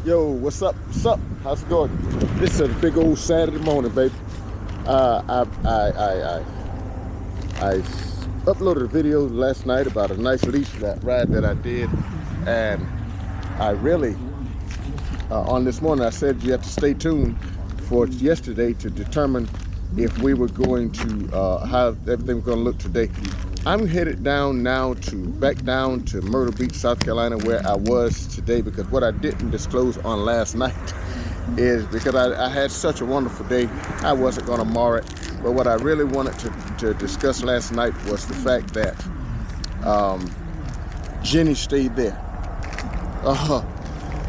Yo, what's up? What's up? How's it going? This is a big old Saturday morning, baby. I uploaded a video last night about a nice leash ride that I did, and I really on this morning I said you have to stay tuned for yesterday to determine if we were going to how everything was going to look today. I'm headed down now back down to Myrtle Beach, South Carolina, where I was today, because what I didn't disclose on last night is because I had such a wonderful day, I wasn't going to mar it. But what I really wanted to discuss last night was the fact that Ginnie stayed there.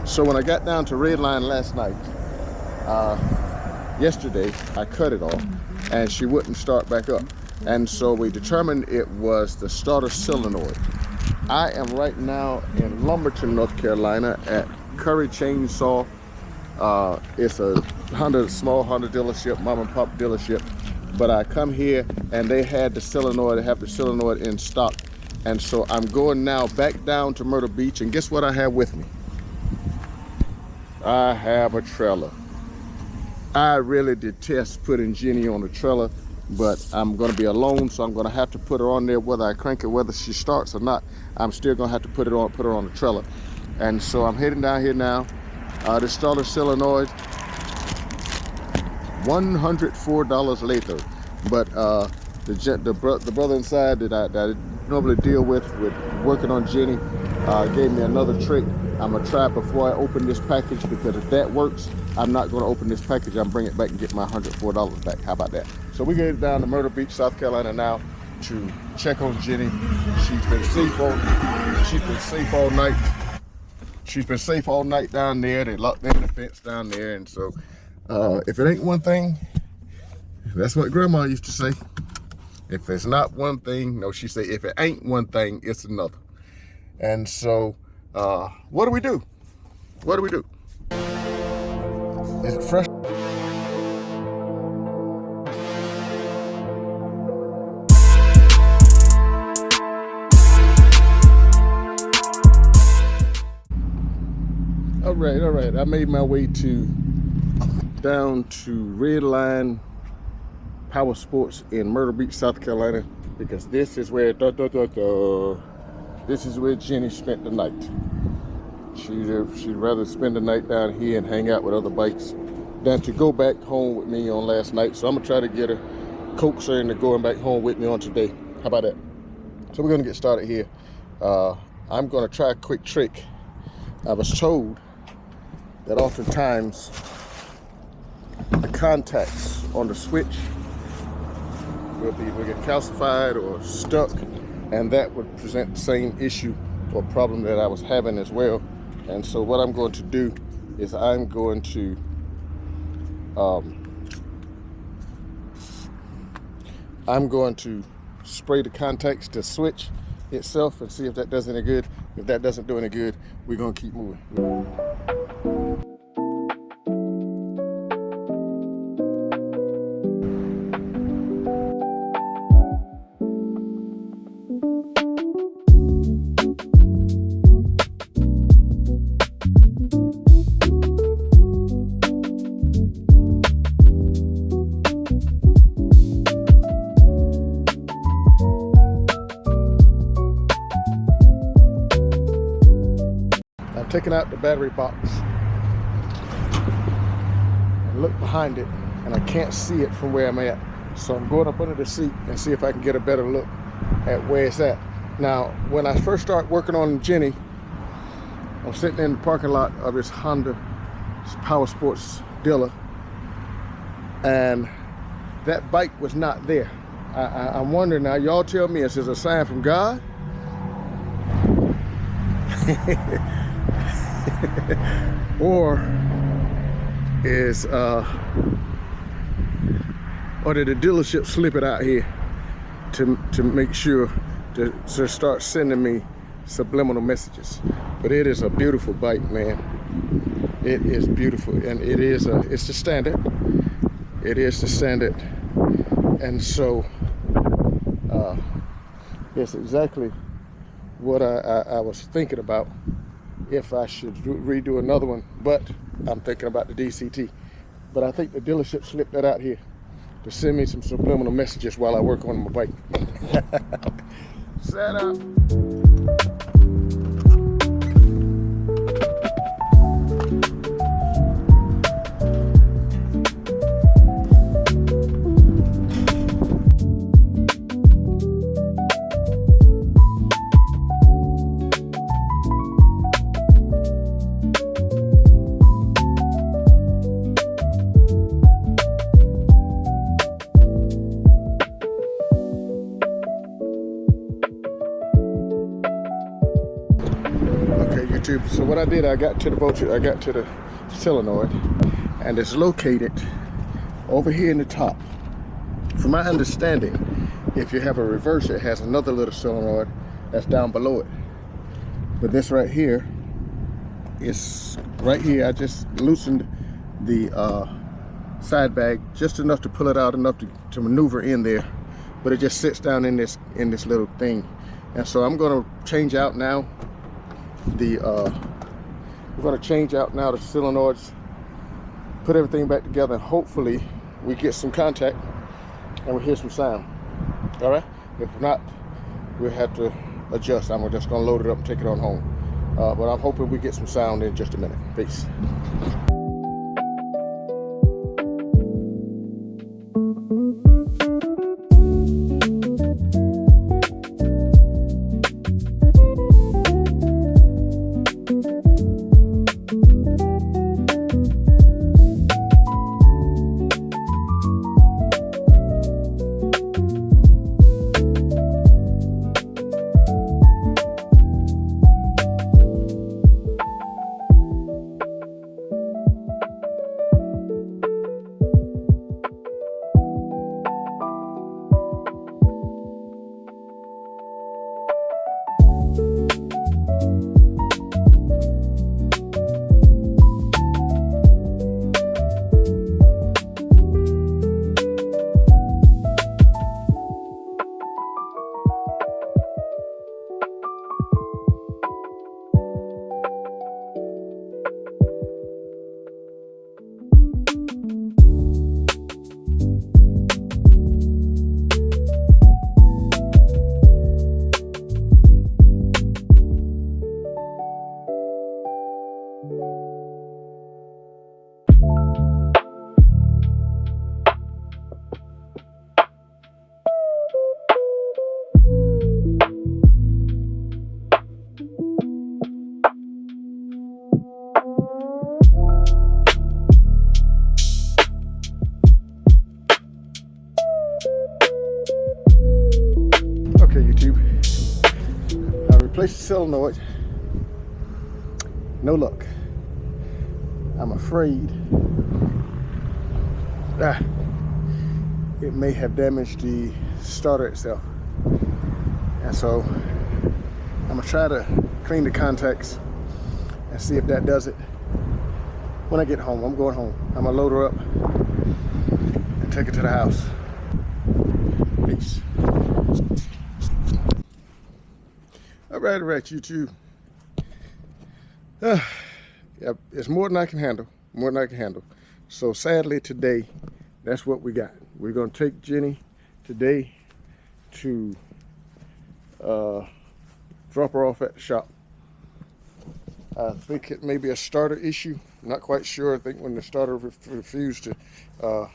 So when I got down to Red Line last night, yesterday, I cut it off and she wouldn't start back up. And so we determined it was the starter solenoid. I am right now in Lumberton, North Carolina at Curry Chainsaw. It's a small Honda dealership, mom and pop dealership. But I come here and they had the solenoid, they have the solenoid in stock. And so I'm going now back down to Myrtle Beach, and guess what I have with me? I have a trailer. I really detest putting Ginnie on a trailer, but I'm going to be alone, so I'm going to have to put her on there whether I crank it, whether she starts or not. I'm still going to have to put her on the trailer. And so I'm heading down here now. The starter solenoid, $104 later. But the brother inside that I normally deal with working on Ginnie gave me another trick. I'm gonna try before I open this package, because if that works, I'm not gonna open this package. I'm bring it back and get my $104 back. How about that? So we get down to Myrtle Beach, South Carolina now to check on Ginnie. She's been safe all night. She's been safe all night down there. They locked in the fence down there, and so if it ain't one thing, that's what Grandma used to say. If it's not one thing, no, she say if it ain't one thing, it's another. And so what do we do? What do we do? Is it fresh? All right. I made my way down to Red Line Power Sports in Myrtle Beach, South Carolina, because this is where this is where Ginnie spent the night. She'd rather spend the night down here and hang out with other bikes than to go back home with me on last night. So I'm gonna try to get her, coax her into going back home with me on today. How about that? So we're gonna get started here. I'm gonna try a quick trick. I was told that oftentimes the contacts on the switch will get calcified or stuck, and that would present the same issue or problem that I was having as well. And so what I'm going to do is I'm going to spray the contacts to switch itself and see if that does any good. If that doesn't do any good, we're gonna keep moving. Taking out the battery box and look behind it, and I can't see it from where I'm at. So I'm going up under the seat and see if I can get a better look at where it's at. Now, when I first started working on Ginnie, I'm sitting in the parking lot of this Honda Power Sports dealer, and that bike was not there. I'm wondering now, y'all tell me, is this a sign from God? Or did the dealership slip it out here to make sure to start sending me subliminal messages? But it is a beautiful bike, man. It is beautiful, and it's the standard. It is the standard, and so it's exactly what I was thinking about if I should redo another one, but I'm thinking about the DCT. But I think the dealership slipped that out here to send me some subliminal messages while I work on my bike. Set up. So what I did, I got to the solenoid, and it's located over here in the top. From my understanding, if you have a reverse, it has another little solenoid that's down below it. But this right here is right here. I just loosened the side bag just enough to pull it out, enough to maneuver in there, but it just sits down in this little thing. And so I'm going to change out now we're going to change out now the solenoids, put everything back together, and hopefully we get some contact and we hear some sound. All right, if not, we'll have to adjust. I'm just going to load it up and take it on home, but I'm hoping we get some sound in just a minute. Peace. Replace the solenoid. No luck. I'm afraid it may have damaged the starter itself. And so I'm gonna try to clean the contacts and see if that does it. When I get home, I'm going home. I'm gonna load her up and take it to the house. Peace. All right, YouTube. Yeah, it's more than I can handle. So sadly today, that's what we got. We're gonna take Ginnie today to drop her off at the shop. I think it may be a starter issue. Not quite sure. I think when the starter refused to,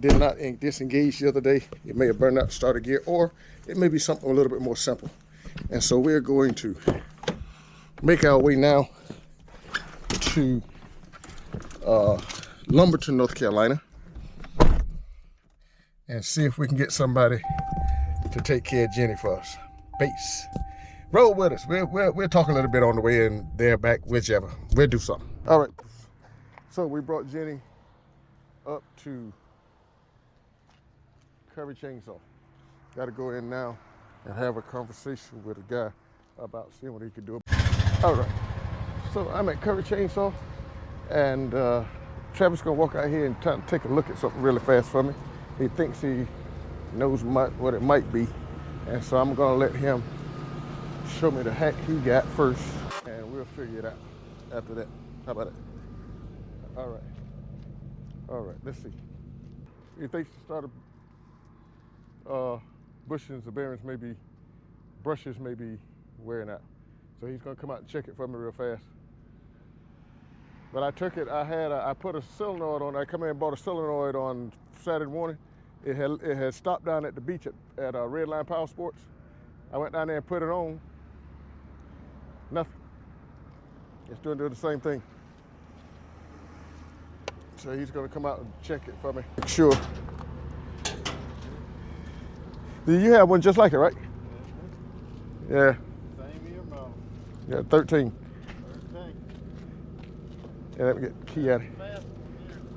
did not disengage the other day, it may have burned out the starter gear, or it may be something a little bit more simple. And so we're going to make our way now to Lumberton, North Carolina, and see if we can get somebody to take care of Ginnie for us. Peace. Roll with us. We'll talk a little bit on the way in there, back, whichever. We'll do something. All right. So we brought Ginnie up to Curry Chainsaw. Got to go in now and have a conversation with a guy about seeing what he could do. All right. So I'm at Curry Chainsaw, and Travis gonna walk out here and take a look at something really fast for me. He thinks he knows what it might be, and so I'm gonna let him show me the hack he got first, and we'll figure it out. after that. How about it? All right. All right, let's see. He thinks the starter bushings, the bearings may be, brushes may be wearing out. So he's gonna come out and check it for me real fast. But I took it, I put a solenoid on, I come in and bought a solenoid on Saturday morning. It had stopped down at the beach at Red Line Power Sports. I went down there and put it on. Nothing. It's doing the same thing. So he's gonna come out and check it for me. Make sure. You have one just like it, right? Yeah. Same year model. Yeah, 13. 13. Yeah, let me get the key out of it.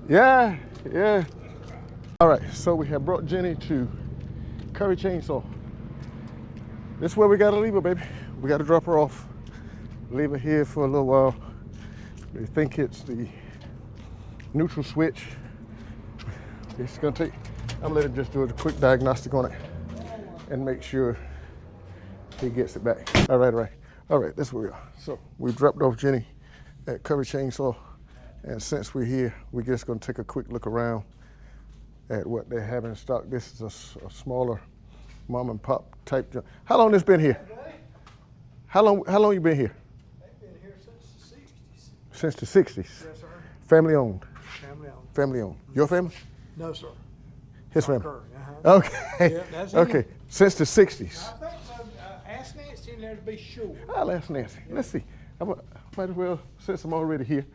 Yeah, yeah. All right, so we have brought Ginnie to Curry Chainsaw. This is where we gotta leave her, baby. We gotta drop her off. Leave her here for a little while. They think it's the neutral switch. It's gonna take, I'm gonna let him just do a quick diagnostic on it and make sure he gets it back. All right, that's where we are. So we dropped off Ginnie at Curry Chainsaw, and since we're here, we're just gonna take a quick look around at what they have in stock. This is a smaller mom and pop type joint. How long this been here? How long you been here? They've been here since the 60s. Since the 60s? Yes, sir. Family owned? Family owned. Family owned. Your family? No, sir. His family? Curry, Okay. Yeah, that's okay. him. Since the 60s? I think so. Ask Nancy in there to be sure. I'll ask Nancy. Let's see. I might as well, since I'm already here.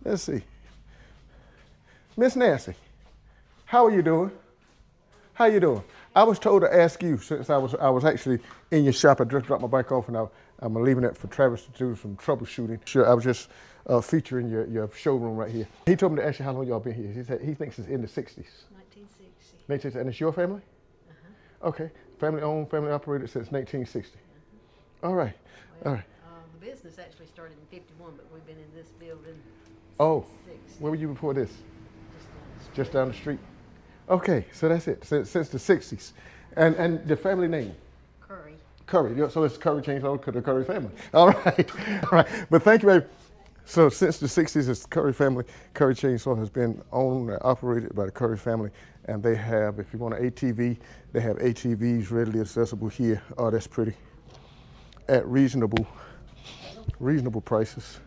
Let's see. Miss Nancy, how are you doing? How you doing? I was told to ask you, since I was actually in your shop. I just dropped my bike off and I'm leaving it for Travis to do some troubleshooting. Sure, I was just featuring your showroom right here. He told me to ask you how long y'all been here. He said he thinks it's in the 60s. 1960. 1960. And it's your family? Uh-huh. Okay. Family owned, family operated since 1960. Uh-huh. All right. Well, all right. The business actually started in 51, but we've been in this building Oh, since 60. where were you before this? Just down the street. Just down the street. Okay, so that's it, since the 60s. And the family name? Curry. Curry, so it's Curry Chainsaw, the Curry family. All right, all right. But thank you, baby. So since the 60s, it's Curry family. Curry Chainsaw has been owned and operated by the Curry family. And they have, if you want an ATV, they have ATVs readily accessible here. Oh, that's pretty. At reasonable prices.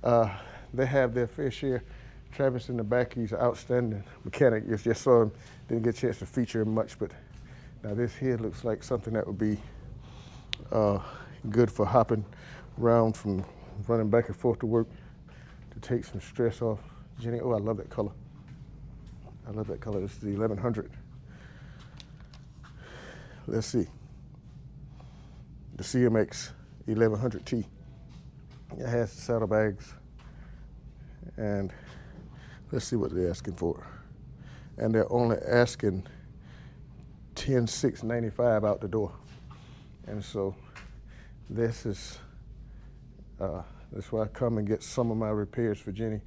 They have their fair share. Travis in the back, he's an outstanding mechanic. You just saw him, didn't get a chance to feature him much, but now this here looks like something that would be good for hopping around from running back and forth to work to take some stress off. Ginnie, oh, I love that color. I love that color. This is the 1100. Let's see. The CMX 1100T. It has saddlebags, and let's see what they're asking for. And they're only asking $10,695 out the door. And so this is, that's why I come and get some of my repairs for Ginnie,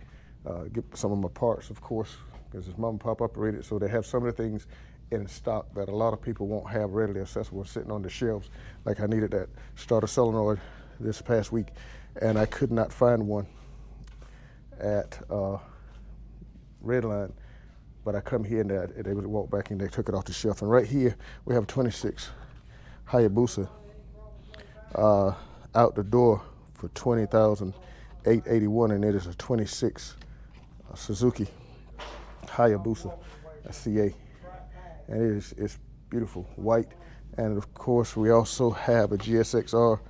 get some of my parts, of course, because it's mom and pop operated, so they have some of the things in stock that a lot of people won't have readily accessible sitting on the shelves. Like I needed that starter solenoid this past week, and I could not find one at Redline, but I come here and they would walk back and they took it off the shelf. And right here we have a 26 Hayabusa out the door for $20,881, and it is a 26 Suzuki Hayabusa, a CA, and it's beautiful white. And of course we also have a GSX-R,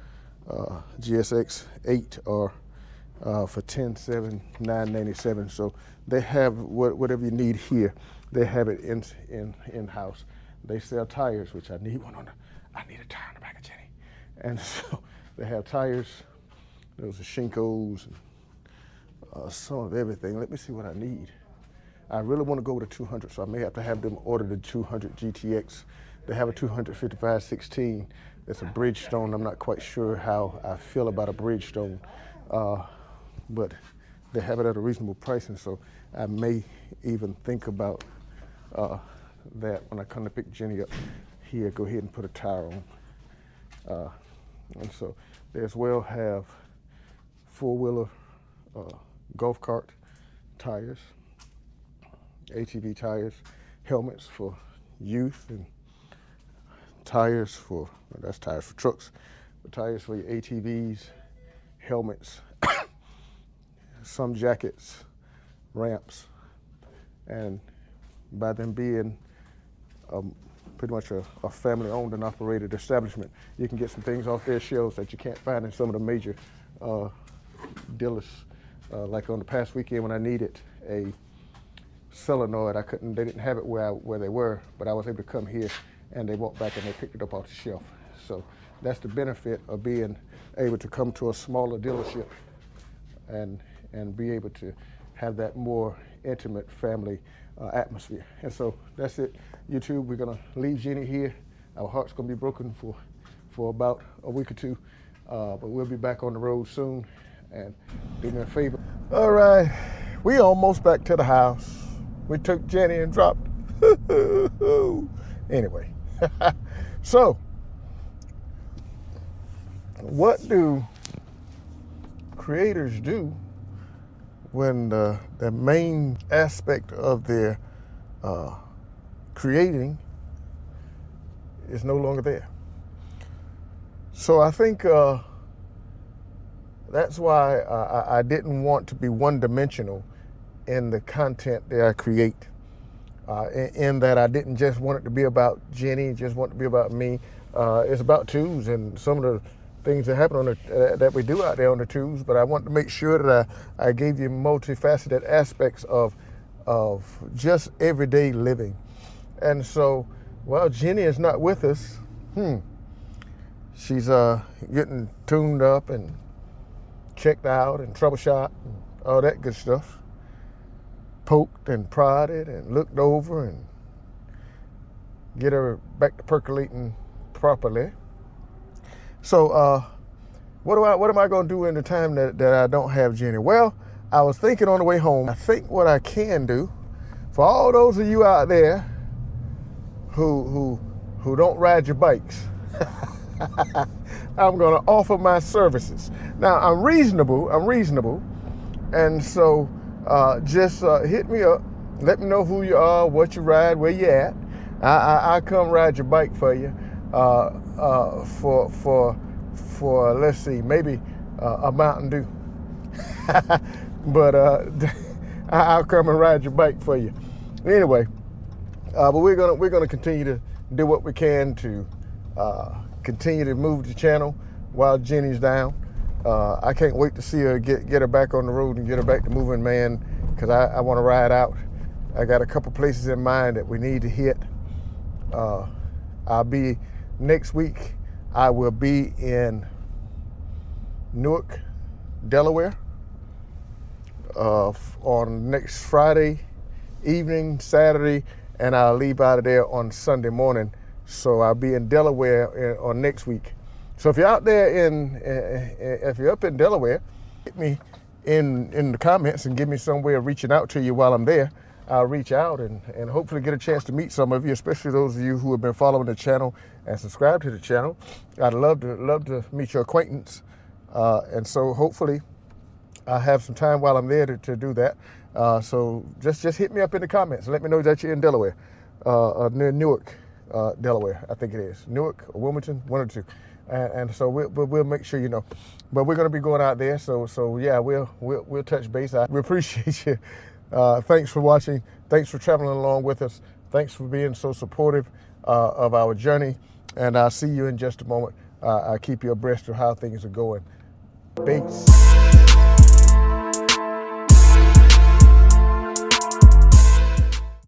GSX-8R for $10,797. So they have whatever you need here. They have it in-house. They sell tires, which I need I need a tire on the back of Ginnie. And so they have tires. Those are Shinkos, and some of everything. Let me see what I need. I really want to go with a 200, so I may have to have them order the 200 GTX. They have a 255-16. It's a Bridgestone. I'm not quite sure how I feel about a Bridgestone, but they have it at a reasonable price, and so I may even think about that when I come to pick Ginnie up here. Go ahead and put a tire on. And so they as well have four-wheeler golf cart tires, ATV tires, helmets for youth, and tires for, well, that's tires for trucks, but tires for your ATVs, helmets, some jackets, ramps, and by them being pretty much a family-owned and operated establishment, you can get some things off their shelves that you can't find in some of the major dealers. Like on the past weekend when I needed a solenoid, they didn't have it where they were, but I was able to come here and they walked back and they picked it up off the shelf. So that's the benefit of being able to come to a smaller dealership and be able to have that more intimate family atmosphere. And so that's it, YouTube. We're gonna leave Ginnie here. Our heart's gonna be broken for about a week or two, but we'll be back on the road soon. And do me a favor. All right, we almost back to the house. We took Ginnie and dropped. Anyway, so what do creators do when the main aspect of their creating is no longer there? So I think that's why I didn't want to be one-dimensional in the content that I create. In that I didn't just want it to be about Ginnie, just want it to be about me. It's about tools and some of the things that happen on that we do out there on the tools. But I want to make sure that I gave you multifaceted aspects of just everyday living. And so, while Ginnie is not with us, she's getting tuned up and checked out and troubleshot and all that good stuff. Poked and prodded and looked over and get her back to percolating properly. So what am I going to do in the time that I don't have Ginnie? Well, I was thinking on the way home, I think what I can do for all those of you out there who don't ride your bikes, I'm going to offer my services. Now, I'm reasonable, and so just hit me up. Let me know who you are, what you ride, where you at. I come ride your bike for you for let's see, maybe a Mountain Dew. But I'll come and ride your bike for you. Anyway, but we're gonna continue to do what we can to continue to move the channel while Ginnie's down. I can't wait to see her get her back on the road and get her back to moving, man, because I want to ride out. I got a couple places in mind that we need to hit. I'll be next week. I will be in Newark, Delaware, on next Friday evening, Saturday, and I'll leave out of there on Sunday morning. So I'll be in Delaware on next week. So if you're out there if you're up in Delaware, hit me in the comments and give me some way of reaching out to you while I'm there. I'll reach out and hopefully get a chance to meet some of you, especially those of you who have been following the channel and subscribe to the channel. I'd love to meet your acquaintance. And so hopefully I have some time while I'm there to do that. So just hit me up in the comments. Let me know that you're in Delaware, near Newark, Delaware, I think it is. Newark or Wilmington, one or two. And so we'll make sure you know. But we're going to be going out there. So yeah, we'll touch base. We appreciate you. Thanks for watching. Thanks for traveling along with us. Thanks for being so supportive of our journey. And I'll see you in just a moment. I'll keep you abreast of how things are going. Peace.